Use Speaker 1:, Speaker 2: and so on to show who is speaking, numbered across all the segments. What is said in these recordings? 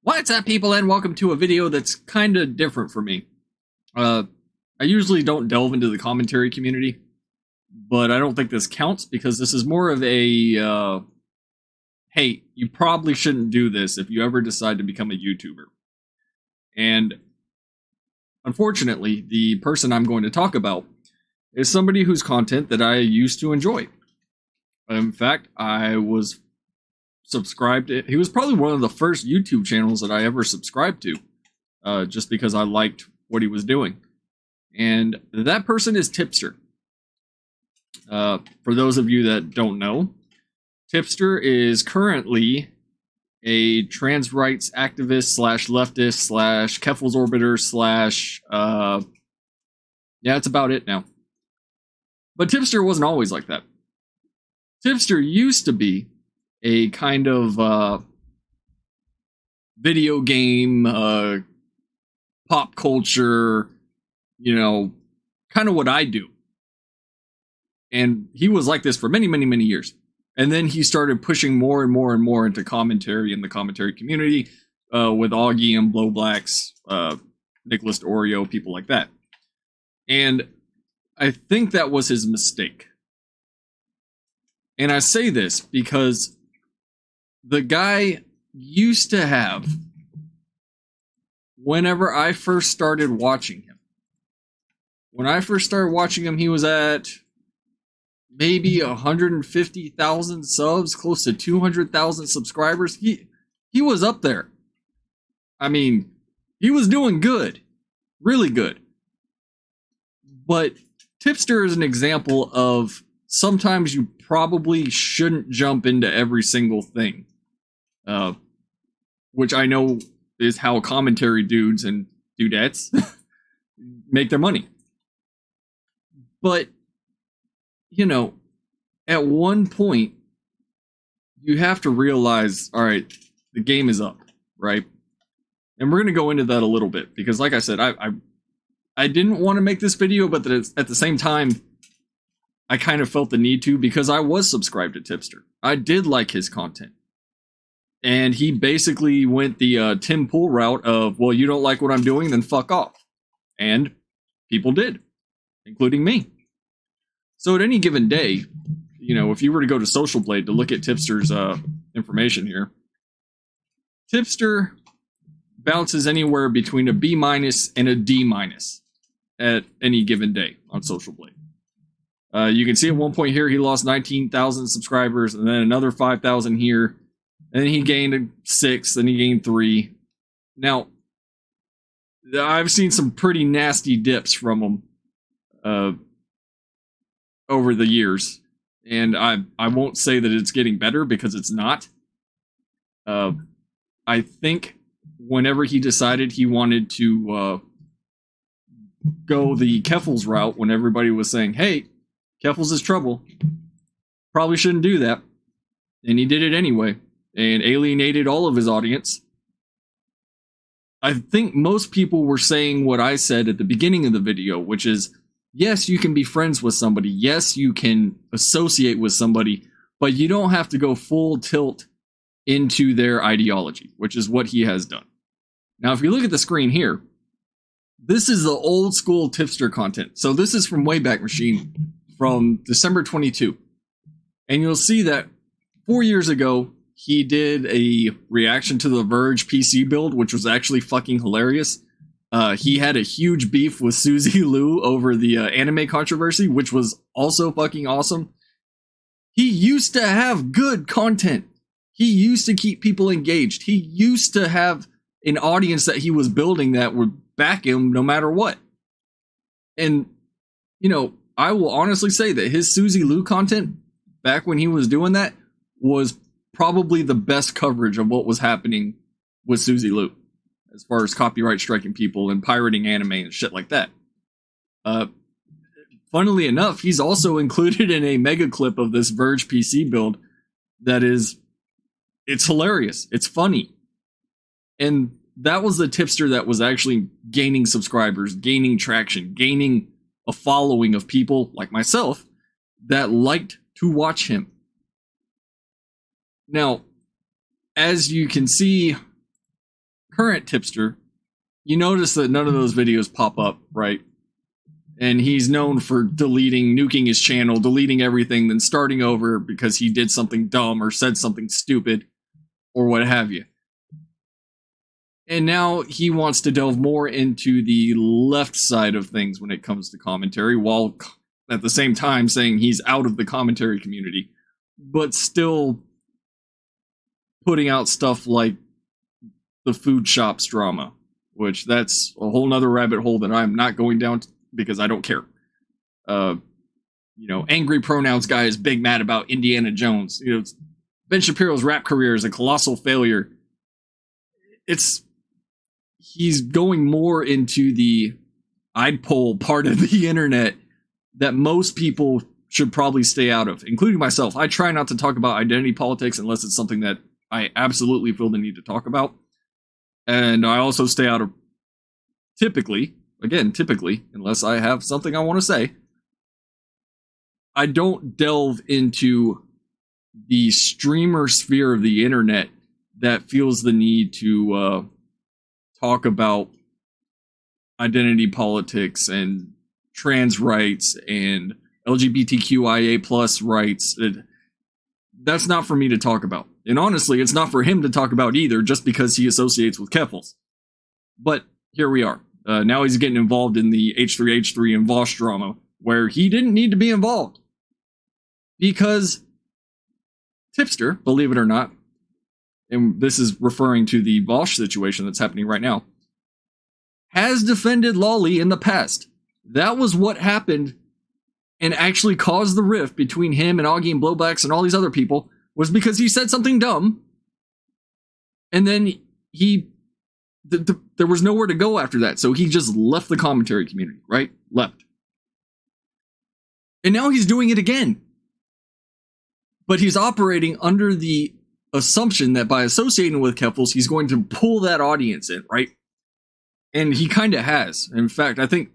Speaker 1: What's up, people, and welcome to a video that's kind of different for me. I usually don't delve into the commentary community, but I don't think this counts because this is more of a, hey, you probably shouldn't do this if you ever decide to become a YouTuber. And unfortunately, the person I'm going to talk about is somebody whose content that I used to enjoy. In fact, I was subscribed to. He was probably one of the first YouTube channels that I ever subscribed to, just because I liked what he was doing. And that person is Tipster. For those of you that don't know, Tipster is currently a trans rights activist slash leftist slash Keffel's orbiter slash, yeah, that's about it now. But Tipster wasn't always like that. Tipster used to be a kind of video game, pop culture, kind of what I do. And he was like this for many, many, many years. And then he started pushing more and more and more into commentary in the commentary community, with Augie and Blowblacks, Nicholas Oreo, people like that. And I think that was his mistake. And I say this because the guy used to have, whenever I first started watching him, he was at maybe 150,000 subs, close to 200,000 subscribers. He was up there. I mean, he was doing good, really good. But Tipster is an example of sometimes you probably shouldn't jump into every single thing. Which I know is how commentary dudes and dudettes make their money. But, at one point, you have to realize, all right, the game is up, right? And we're going to go into that a little bit, because like I said, I didn't want to make this video, but at the same time, I kind of felt the need to, because I was subscribed to Tipster. I did like his content. And he basically went the Tim Pool route of, well, you don't like what I'm doing, then fuck off. And people did, including me. So at any given day, if you were to go to Social Blade to look at Tipster's information here, Tipster bounces anywhere between a B- and a D- at any given day on Social Blade. You can see at one point here, he lost 19,000 subscribers, and then another 5,000 here. And then he gained 6, then he gained 3. Now, I've seen some pretty nasty dips from him over the years. And I won't say that it's getting better, because it's not. I think whenever he decided he wanted to go the Keffel's route, when everybody was saying, hey, Keffel's is trouble, probably shouldn't do that. And he did it anyway, and alienated all of his audience. I think most people were saying what I said at the beginning of the video, which is, yes, you can be friends with somebody. Yes, you can associate with somebody, but you don't have to go full tilt into their ideology, which is what he has done. Now, if you look at the screen here, this is the old school Tipster content. So this is from Wayback Machine from December 22. And you'll see that 4 years ago, he did a reaction to the Verge PC build, which was actually fucking hilarious. He had a huge beef with Suzy Liu over the anime controversy, which was also fucking awesome. He used to have good content. He used to keep people engaged. He used to have an audience that he was building that would back him no matter what. And, I will honestly say that his Suzy Liu content, back when he was doing that, was probably the best coverage of what was happening with Suzy Liu, as far as copyright striking people and pirating anime and shit like that. Funnily enough, he's also included in a mega clip of this Verge PC build that is, it's hilarious. It's funny. And that was the Tipster that was actually gaining subscribers, gaining traction, gaining a following of people like myself that liked to watch him. Now, as you can see current Tipster, you notice that none of those videos pop up, right? And he's known for nuking his channel, deleting everything, then starting over because he did something dumb or said something stupid or what have you. And now he wants to delve more into the left side of things when it comes to commentary, while at the same time saying he's out of the commentary community, but still putting out stuff like the food shops drama, which that's a whole nother rabbit hole that I'm not going down because I don't care. Angry pronouns guy is big mad about Indiana Jones. Ben Shapiro's rap career is a colossal failure. He's going more into the I'd poll part of the internet that most people should probably stay out of, including myself. I try not to talk about identity politics unless it's something that I absolutely feel the need to talk about. And I also stay out of, typically, unless I have something I want to say, I don't delve into the streamer sphere of the internet that feels the need to talk about identity politics and trans rights and LGBTQIA plus rights. That's not for me to talk about. And honestly, it's not for him to talk about either, just because he associates with Keffels. But here we are. Now he's getting involved in the H3H3 and Vosh drama, where he didn't need to be involved. Because Tipster, believe it or not, and this is referring to the Vosh situation that's happening right now, has defended Lolly in the past. That was what happened and actually caused the rift between him and Augie and Blowbacks and all these other people, was because he said something dumb, and then there was nowhere to go after that, so he just left the commentary community, right? Left. And now he's doing it again. But he's operating under the assumption that by associating with Keffels, he's going to pull that audience in, right? And he kind of has. In fact, I think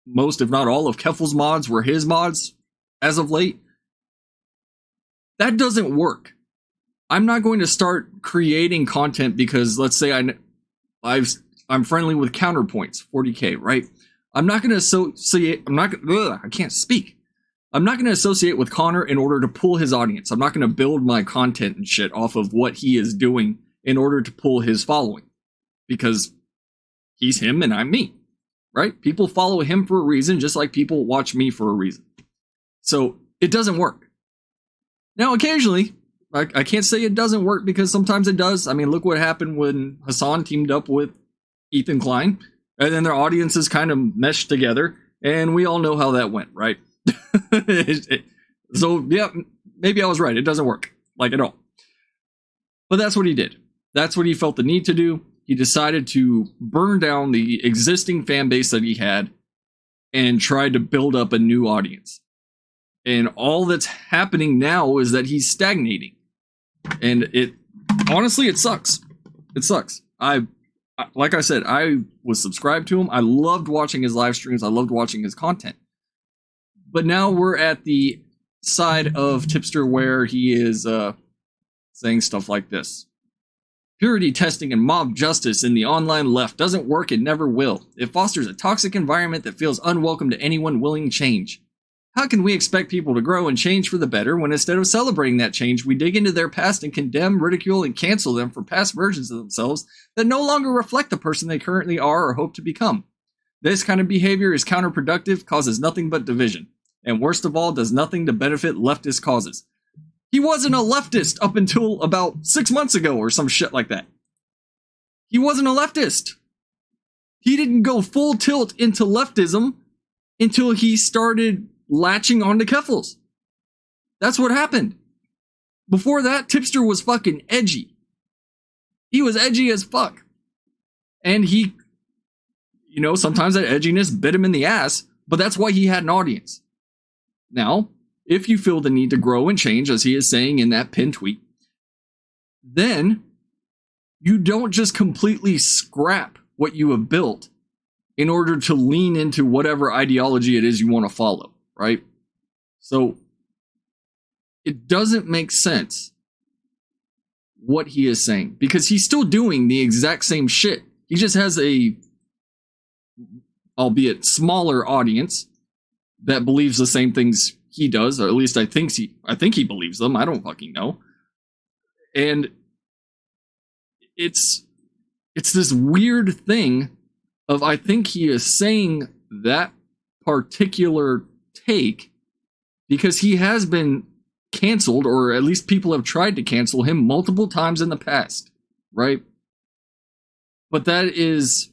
Speaker 1: most, if not all, of Keffels' mods were his mods as of late. That doesn't work. I'm not going to start creating content because, let's say I'm friendly with Counterpoints, 40K, right? I'm not going to associate. I can't speak. I'm not going to associate with Connor in order to pull his audience. I'm not going to build my content and shit off of what he is doing in order to pull his following. Because he's him and I'm me, right? People follow him for a reason, just like people watch me for a reason. So it doesn't work. Now, occasionally, I can't say it doesn't work because sometimes it does. I mean, look what happened when Hassan teamed up with Ethan Klein, and then their audiences kind of meshed together, and we all know how that went, right? So, yeah, maybe I was right. It doesn't work, like at all. But that's what he did. That's what he felt the need to do. He decided to burn down the existing fan base that he had and tried to build up a new audience. And all that's happening now is that he's stagnating. And honestly, it sucks. It sucks. Like I said, I was subscribed to him. I loved watching his live streams. I loved watching his content. But now we're at the side of Tipster where he is saying stuff like this. Purity testing and mob justice in the online left doesn't work and never will. It fosters a toxic environment that feels unwelcome to anyone willing change. How can we expect people to grow and change for the better when instead of celebrating that change, we dig into their past and condemn, ridicule, and cancel them for past versions of themselves that no longer reflect the person they currently are or hope to become? This kind of behavior is counterproductive, causes nothing but division, and worst of all, does nothing to benefit leftist causes. He wasn't a leftist up until about 6 months ago or some shit like that. He wasn't a leftist. He didn't go full tilt into leftism until he started latching onto Keffels. That's what happened. Before that, Tipster was fucking edgy. He was edgy as fuck. And he, sometimes that edginess bit him in the ass, but that's why he had an audience. Now, if you feel the need to grow and change, as he is saying in that pinned tweet, then you don't just completely scrap what you have built in order to lean into whatever ideology it is you want to follow, right? So it doesn't make sense what he is saying, because he's still doing the exact same shit. He just has a, albeit smaller, audience that believes the same things he does, or at least I think he believes them. I don't fucking know. And it's this weird thing of, I think he is saying that particular take because he has been canceled, or at least people have tried to cancel him multiple times in the past, right? But that is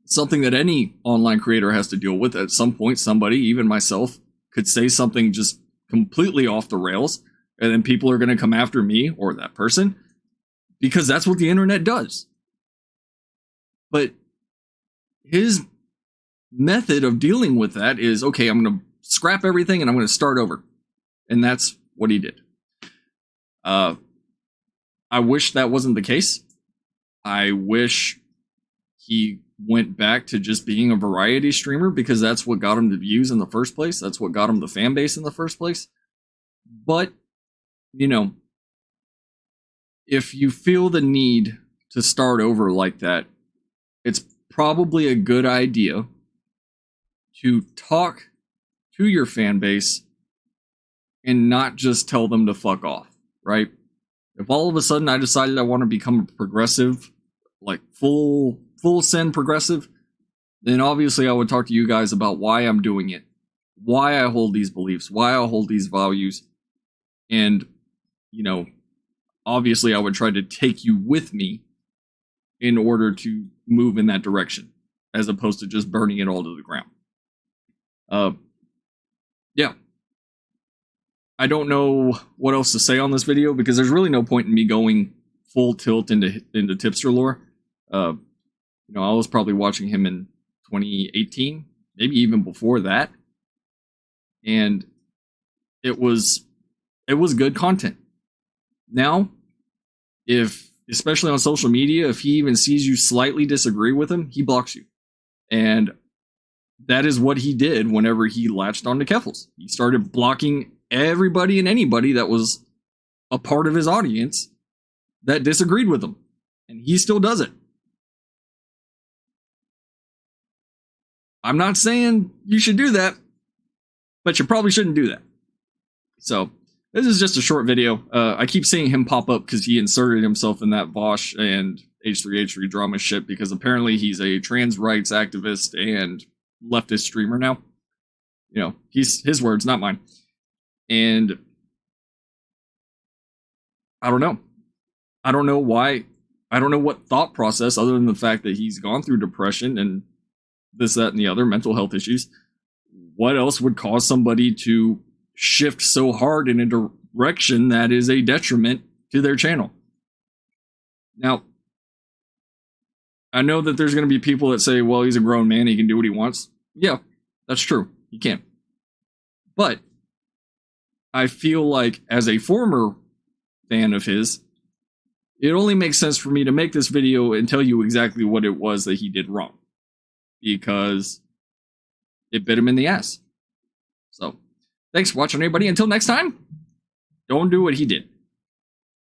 Speaker 1: something that any online creator has to deal with. At some point, somebody, even myself, could say something just completely off the rails, and then people are going to come after me or that person, because that's what the internet does. But his method of dealing with that is, okay, I'm going to scrap everything and I'm going to start over. And that's what he did. I wish that wasn't the case. I wish he went back to just being a variety streamer, because that's what got him the views in the first place. That's what got him the fan base in the first place. But, you know, if you feel the need to start over like that, it's probably a good idea to talk to your fan base and not just tell them to fuck off, right? If all of a sudden I decided I want to become a progressive, like full send progressive, then obviously I would talk to you guys about why I'm doing it, why I hold these beliefs, why I hold these values, and, you know, obviously I would try to take you with me in order to move in that direction, as opposed to just burning it all to the ground. Yeah. I don't know what else to say on this video, because there's really no point in me going full tilt into Tipster lore. You know, I was probably watching him in 2018, maybe even before that, and it was good content. Now, especially on social media, if he even sees you slightly disagree with him, he blocks you. And that is what he did whenever he latched onto Keffals. He started blocking everybody and anybody that was a part of his audience that disagreed with him. And he still does it. I'm not saying you should do that, but you probably shouldn't do that. So, this is just a short video. I keep seeing him pop up because he inserted himself in that Vosh and H3H3 drama shit, because apparently he's a trans rights activist and leftist streamer now. You know, his words, not mine. And I don't know. I don't know why. I don't know what thought process, other than the fact that he's gone through depression and this, that, and the other mental health issues. What else would cause somebody to shift so hard in a direction that is a detriment to their channel? Now, I know that there's going to be people that say, well, he's a grown man, he can do what he wants. Yeah, that's true. He can. But I feel like, as a former fan of his, it only makes sense for me to make this video and tell you exactly what it was that he did wrong, because it bit him in the ass. So, thanks for watching, everybody. Until next time, don't do what he did.